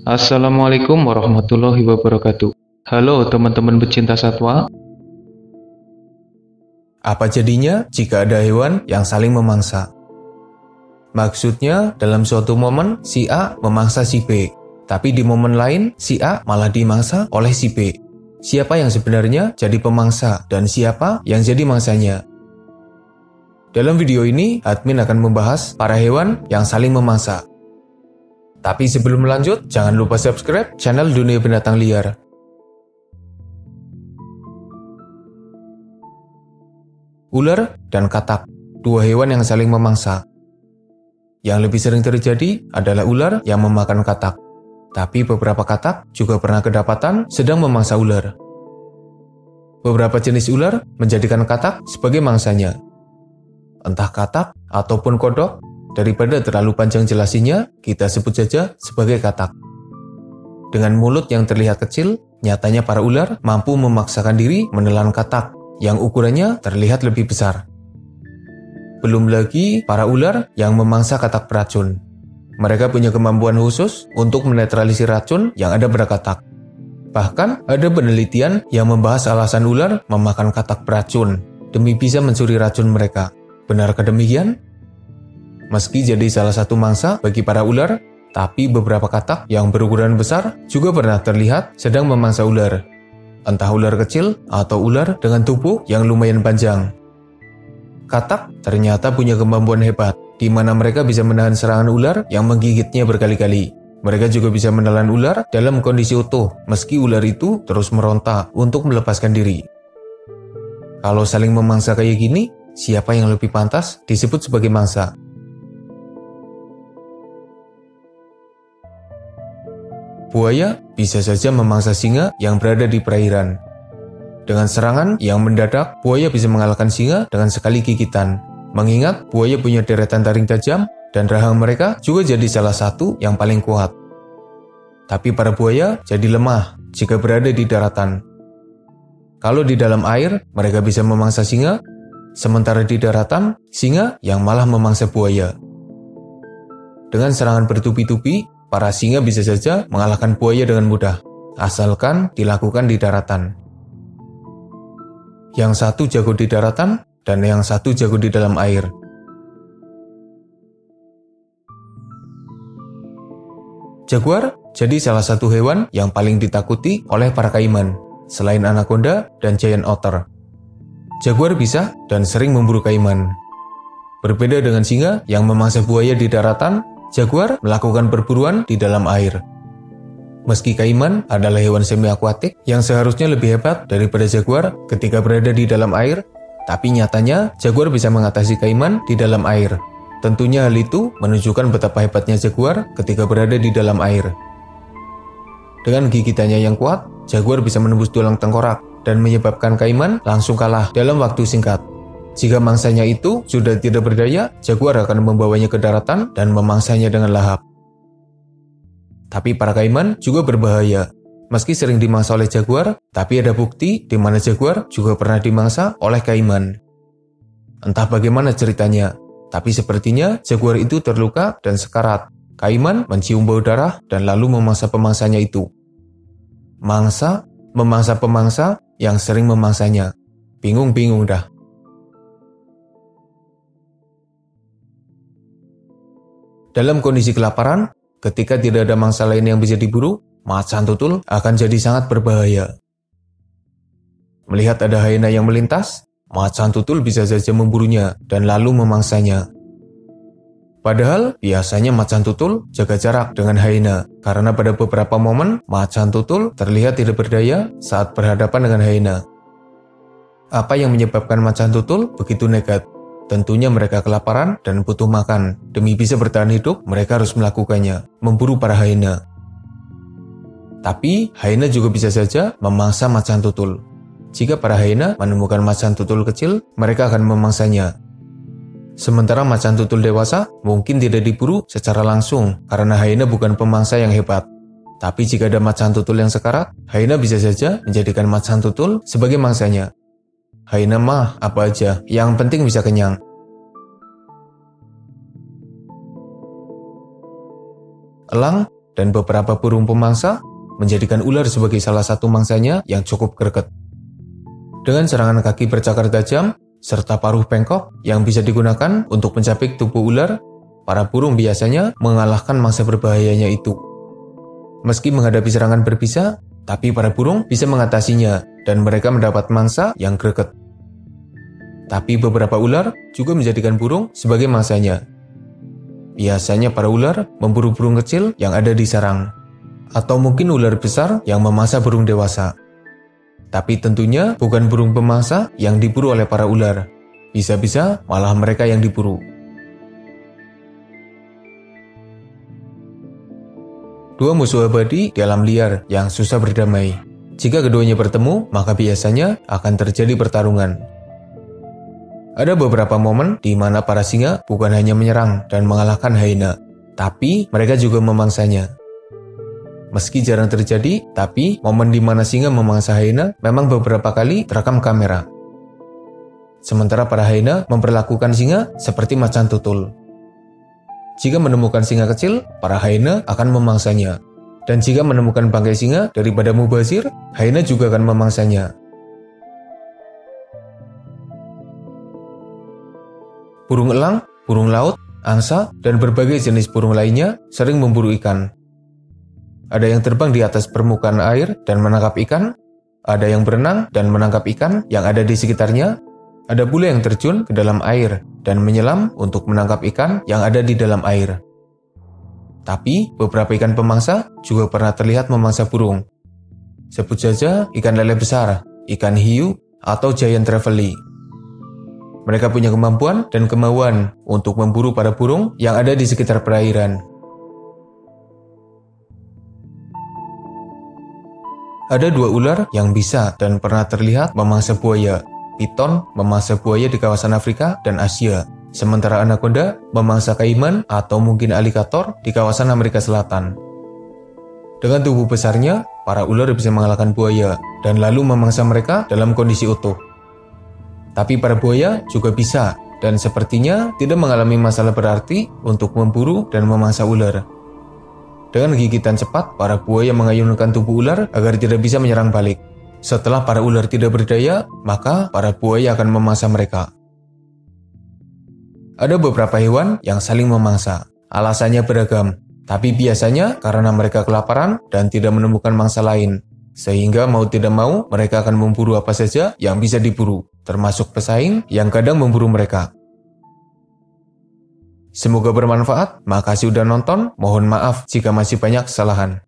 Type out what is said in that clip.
Assalamualaikum warahmatullahi wabarakatuh. Halo teman-teman pecinta satwa. Apa jadinya jika ada hewan yang saling memangsa? Maksudnya, dalam suatu momen si A memangsa si B, tapi di momen lain si A malah dimangsa oleh si B. Siapa yang sebenarnya jadi pemangsa dan siapa yang jadi mangsanya? Dalam video ini, admin akan membahas para hewan yang saling memangsa. Tapi sebelum lanjut, jangan lupa subscribe channel Dunia Binatang Liar. Ular dan katak, dua hewan yang saling memangsa. Yang lebih sering terjadi adalah ular yang memakan katak. Tapi beberapa katak juga pernah kedapatan sedang memangsa ular. Beberapa jenis ular menjadikan katak sebagai mangsanya. Entah katak ataupun kodok, daripada terlalu panjang jelasinya, kita sebut saja sebagai katak. Dengan mulut yang terlihat kecil, nyatanya para ular mampu memaksakan diri menelan katak yang ukurannya terlihat lebih besar. Belum lagi para ular yang memangsa katak beracun. Mereka punya kemampuan khusus untuk menetralisir racun yang ada pada katak. Bahkan ada penelitian yang membahas alasan ular memakan katak beracun demi bisa mencuri racun mereka. Benarkah demikian? Meski jadi salah satu mangsa bagi para ular, tapi beberapa katak yang berukuran besar juga pernah terlihat sedang memangsa ular. Entah ular kecil atau ular dengan tubuh yang lumayan panjang. Katak ternyata punya kemampuan hebat, di mana mereka bisa menahan serangan ular yang menggigitnya berkali-kali. Mereka juga bisa menelan ular dalam kondisi utuh, meski ular itu terus meronta untuk melepaskan diri. Kalau saling memangsa kayak gini, siapa yang lebih pantas disebut sebagai mangsa? Buaya bisa saja memangsa singa yang berada di perairan. Dengan serangan yang mendadak, buaya bisa mengalahkan singa dengan sekali gigitan. Mengingat buaya punya deretan taring tajam dan rahang mereka juga jadi salah satu yang paling kuat. Tapi para buaya jadi lemah jika berada di daratan. Kalau di dalam air, mereka bisa memangsa singa, sementara di daratan, singa yang malah memangsa buaya. Dengan serangan bertubi-tubi, para singa bisa saja mengalahkan buaya dengan mudah, asalkan dilakukan di daratan. Yang satu jago di daratan, dan yang satu jago di dalam air. Jaguar jadi salah satu hewan yang paling ditakuti oleh para kaiman, selain anaconda dan giant otter. Jaguar bisa dan sering memburu kaiman. Berbeda dengan singa yang memangsa buaya di daratan, jaguar melakukan perburuan di dalam air. Meski kaiman adalah hewan semi-akuatik yang seharusnya lebih hebat daripada jaguar ketika berada di dalam air, tapi nyatanya jaguar bisa mengatasi kaiman di dalam air. Tentunya hal itu menunjukkan betapa hebatnya jaguar ketika berada di dalam air. Dengan gigitannya yang kuat, jaguar bisa menembus tulang tengkorak dan menyebabkan kaiman langsung kalah dalam waktu singkat. Jika mangsanya itu sudah tidak berdaya, jaguar akan membawanya ke daratan dan memangsanya dengan lahap. Tapi para kaiman juga berbahaya. Meski sering dimangsa oleh jaguar, tapi ada bukti di mana jaguar juga pernah dimangsa oleh kaiman. Entah bagaimana ceritanya, tapi sepertinya jaguar itu terluka dan sekarat. Kaiman mencium bau darah dan lalu memangsa pemangsanya itu. Mangsa memangsa pemangsa yang sering memangsanya. Bingung-bingung dah. Dalam kondisi kelaparan, ketika tidak ada mangsa lain yang bisa diburu, macan tutul akan jadi sangat berbahaya. Melihat ada hyena yang melintas, macan tutul bisa saja memburunya dan lalu memangsanya. Padahal, biasanya macan tutul jaga jarak dengan hyena, karena pada beberapa momen, macan tutul terlihat tidak berdaya saat berhadapan dengan hyena. Apa yang menyebabkan macan tutul begitu nekat? Tentunya mereka kelaparan dan butuh makan. Demi bisa bertahan hidup, mereka harus melakukannya, memburu para hyena. Tapi, hyena juga bisa saja memangsa macan tutul. Jika para hyena menemukan macan tutul kecil, mereka akan memangsanya. Sementara macan tutul dewasa mungkin tidak diburu secara langsung karena hyena bukan pemangsa yang hebat. Tapi jika ada macan tutul yang sekarat, hyena bisa saja menjadikan macan tutul sebagai mangsanya. Hyena mah apa aja, yang penting bisa kenyang. Elang dan beberapa burung pemangsa menjadikan ular sebagai salah satu mangsanya yang cukup greget. Dengan serangan kaki bercakar tajam, serta paruh bengkok yang bisa digunakan untuk mencapik tubuh ular, para burung biasanya mengalahkan mangsa berbahayanya itu. Meski menghadapi serangan berbisa, tapi para burung bisa mengatasinya dan mereka mendapat mangsa yang greget. Tapi beberapa ular juga menjadikan burung sebagai mangsanya. Biasanya para ular memburu burung kecil yang ada di sarang, atau mungkin ular besar yang memangsa burung dewasa. Tapi tentunya bukan burung pemangsa yang diburu oleh para ular. Bisa-bisa malah mereka yang diburu. Dua musuh abadi di alam liar yang susah berdamai. Jika keduanya bertemu, maka biasanya akan terjadi pertarungan. Ada beberapa momen di mana para singa bukan hanya menyerang dan mengalahkan hyena, tapi mereka juga memangsanya. Meski jarang terjadi, tapi momen di mana singa memangsa hyena memang beberapa kali terekam kamera. Sementara para hyena memperlakukan singa seperti macan tutul. Jika menemukan singa kecil, para hyena akan memangsanya. Dan jika menemukan bangkai singa daripada mubazir, hyena juga akan memangsanya. Burung elang, burung laut, angsa, dan berbagai jenis burung lainnya sering memburu ikan. Ada yang terbang di atas permukaan air dan menangkap ikan, ada yang berenang dan menangkap ikan yang ada di sekitarnya, ada pula yang terjun ke dalam air dan menyelam untuk menangkap ikan yang ada di dalam air. Tapi beberapa ikan pemangsa juga pernah terlihat memangsa burung. Sebut saja ikan lele besar, ikan hiu, atau giant trevally. Mereka punya kemampuan dan kemauan untuk memburu para burung yang ada di sekitar perairan. Ada dua ular yang bisa dan pernah terlihat memangsa buaya. Piton memangsa buaya di kawasan Afrika dan Asia, sementara anaconda memangsa kaiman atau mungkin alligator di kawasan Amerika Selatan. Dengan tubuh besarnya, para ular bisa mengalahkan buaya dan lalu memangsa mereka dalam kondisi utuh. Tapi para buaya juga bisa dan sepertinya tidak mengalami masalah berarti untuk memburu dan memangsa ular. Dengan gigitan cepat, para buaya mengayunkan tubuh ular agar tidak bisa menyerang balik. Setelah para ular tidak berdaya, maka para buaya akan memangsa mereka. Ada beberapa hewan yang saling memangsa. Alasannya beragam, tapi biasanya karena mereka kelaparan dan tidak menemukan mangsa lain. Sehingga mau tidak mau, mereka akan memburu apa saja yang bisa diburu, termasuk pesaing yang kadang memburu mereka. Semoga bermanfaat. Makasih udah nonton. Mohon maaf jika masih banyak kesalahan.